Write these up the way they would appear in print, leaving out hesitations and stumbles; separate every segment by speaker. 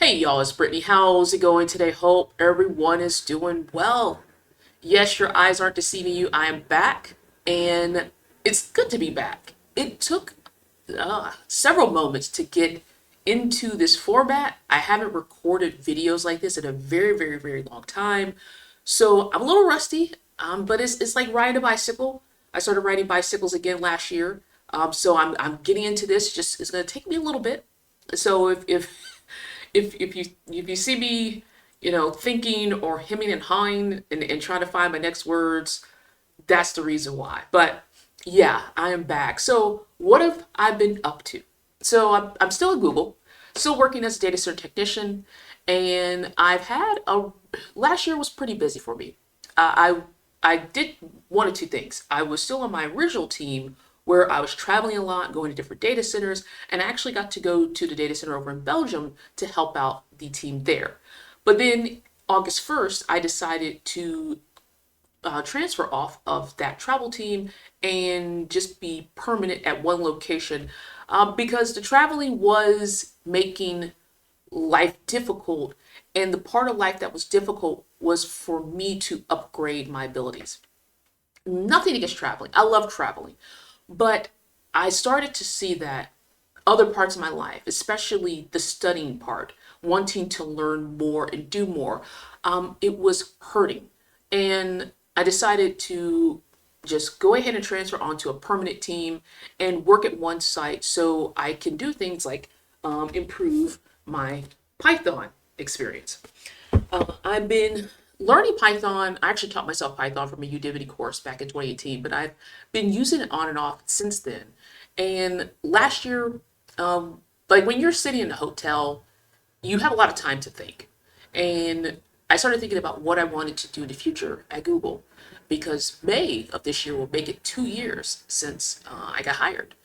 Speaker 1: Hey y'all, it's Brittany. How's it going today? Hope everyone is doing well. Yes, your eyes aren't deceiving you. I am back, and it's good to be back. It took several moments to get into this format. I haven't recorded videos like this in a very, very, very long time, so I'm a little rusty. But it's like riding a bicycle. I started riding bicycles again last year, so I'm getting into this. Just it's gonna take me a little bit. So if you see me, thinking or hemming and hawing and trying to find my next words, that's the reason why. But yeah, I am back. So what have I been up to? So I'm still at Google, still working as a data center technician, and I've had a last year was pretty busy for me. I did one of two things. I was still on my original team where I was traveling a lot, going to different data centers, and I actually got to go to the data center over in Belgium to help out the team there. But then August 1st, I decided to transfer off of that travel team and just be permanent at one location because the traveling was making life difficult. And the part of life that was difficult was for me to upgrade my abilities. Nothing against traveling. I love traveling. But I started to see that other parts of my life, especially the studying part, wanting to learn more and do more, it was hurting. And I decided to just go ahead and transfer onto a permanent team and work at one site so I can do things like improve my Python experience. I've been learning Python. I actually taught myself Python from a Udemy course back in 2018, but I've been using it on and off since then. And last year, like when you're sitting in a hotel, you have a lot of time to think. And I started thinking about what I wanted to do in the future at Google because May of this year will make it 2 years since I got hired.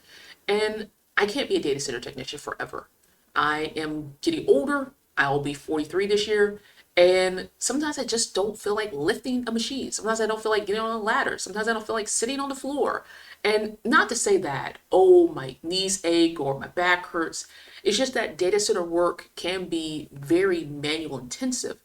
Speaker 1: And I can't be a data center technician forever. I am getting older. I'll be 43 this year. And sometimes I just don't feel like lifting a machine. Sometimes I don't feel like getting on a ladder. Sometimes I don't feel like sitting on the floor. And not to say that, oh, my knees ache or my back hurts. It's just that data center work can be very manual intensive.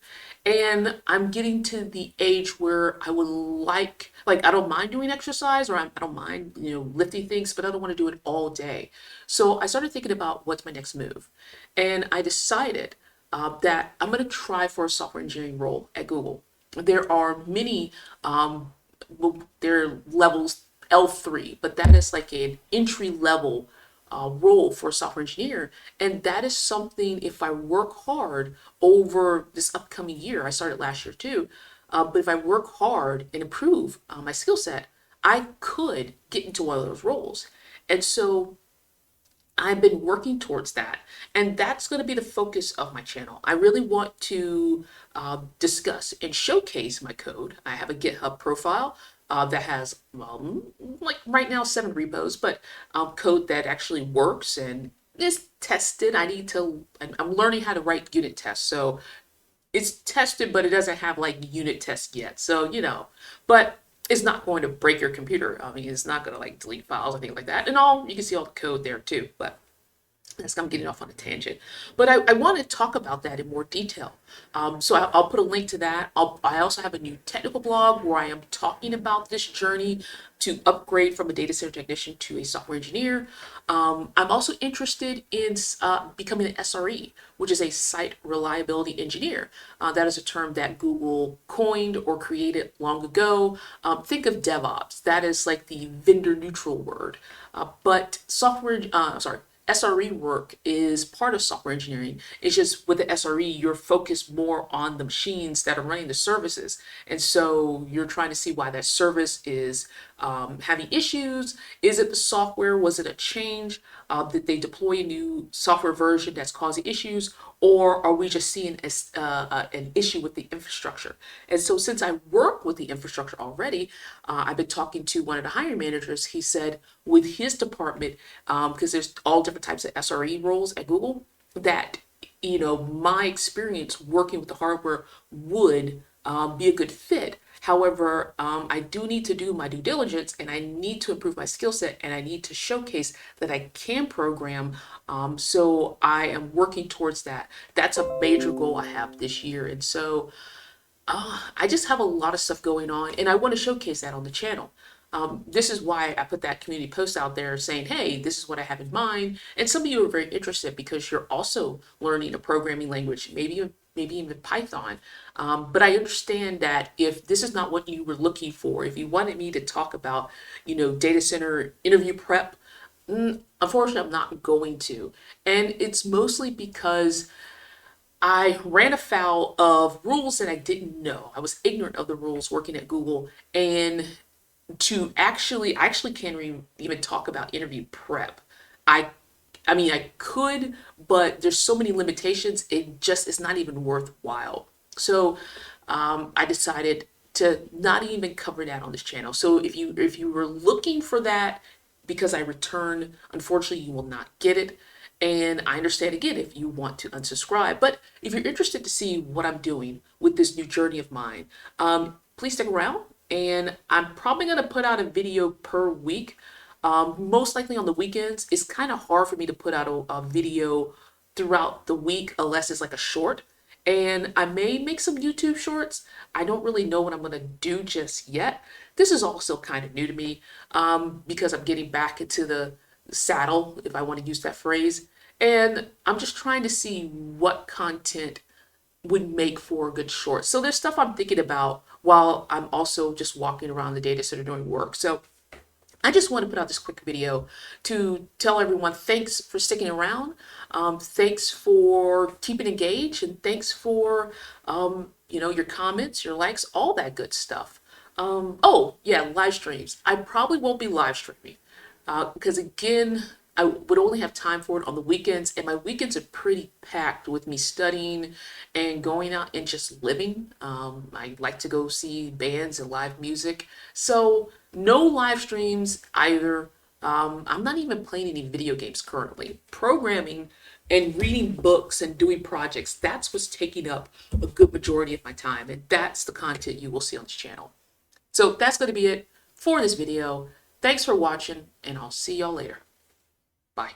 Speaker 1: And I'm getting to the age where I would I don't mind doing exercise or I don't mind, lifting things, but I don't want to do it all day. So I started thinking about what's my next move. And I decided that I'm going to try for a software engineering role at Google. There are many, there are levels L3, but that is like an entry level role for a software engineer. And that is something, if I work hard over this upcoming year, I started last year too, but if I work hard and improve my skill set, I could get into one of those roles. And so I've been working towards that, and that's going to be the focus of my channel. I really want to discuss and showcase my code. I have a GitHub profile that has, like right now, 7 repos, but code that actually works and is tested. I'm learning how to write unit tests. So it's tested, but it doesn't have like unit tests yet. So, but it's not going to break your computer. I mean, it's not going to like delete files or anything like that. And you can see all the code there too. But I'm getting off on a tangent, but I want to talk about that in more detail. So I'll put a link to that. I also have a new technical blog where I am talking about this journey to upgrade from a data center technician to a software engineer. I'm also interested in becoming an SRE, which is a site reliability engineer. That is a term that Google coined or created long ago. Think of DevOps. That is like the vendor neutral word. But SRE work is part of software engineering. It's just with the SRE, you're focused more on the machines that are running the services. And so you're trying to see why that service is having issues. Is it the software? Was it a change? Did they deploy a new software version that's causing issues? Or are we just seeing an issue with the infrastructure? And so since I work with the infrastructure already, I've been talking to one of the hiring managers. He said with his department, because there's all different types of SRE roles at Google, that my experience working with the hardware would be a good fit. However, I do need to do my due diligence and I need to improve my skill set and I need to showcase that I can program. So I am working towards that. That's a major goal I have this year. And so I just have a lot of stuff going on and I want to showcase that on the channel. This is why I put that community post out there saying, hey, this is what I have in mind. And some of you are very interested because you're also learning a programming language, maybe even Python. But I understand that if this is not what you were looking for, if you wanted me to talk about, data center interview prep, unfortunately, I'm not going to. And it's mostly because I ran afoul of rules that I didn't know. I was ignorant of the rules working at Google, and I actually can't even talk about interview prep. I I mean, I could, but there's so many limitations. It just is not even worthwhile. So I decided to not even cover that on this channel. So if you were looking for that because I returned, unfortunately, you will not get it. And I understand again if you want to unsubscribe. But if you're interested to see what I'm doing with this new journey of mine, please stick around. And I'm probably going to put out a video per week, most likely on the weekends. It's kind of hard for me to put out a video throughout the week unless it's like a short. And I may make some YouTube shorts. I don't really know what I'm going to do just yet. This is also kind of new to me because I'm getting back into the saddle, if I want to use that phrase. And I'm just trying to see what content would make for a good short. So there's stuff I'm thinking about while I'm also just walking around the data center doing work. So I just want to put out this quick video to tell everyone thanks for sticking around. Thanks for keeping engaged, and thanks for your comments, your likes, all that good stuff. Oh yeah, live streams. I probably won't be live streaming because again, I would only have time for it on the weekends, and my weekends are pretty packed with me studying and going out and just living. I like to go see bands and live music, so no live streams either. I'm not even playing any video games currently. Programming and reading books and doing projects, that's what's taking up a good majority of my time, and that's the content you will see on this channel. So that's going to be it for this video. Thanks for watching, and I'll see y'all later. Bye.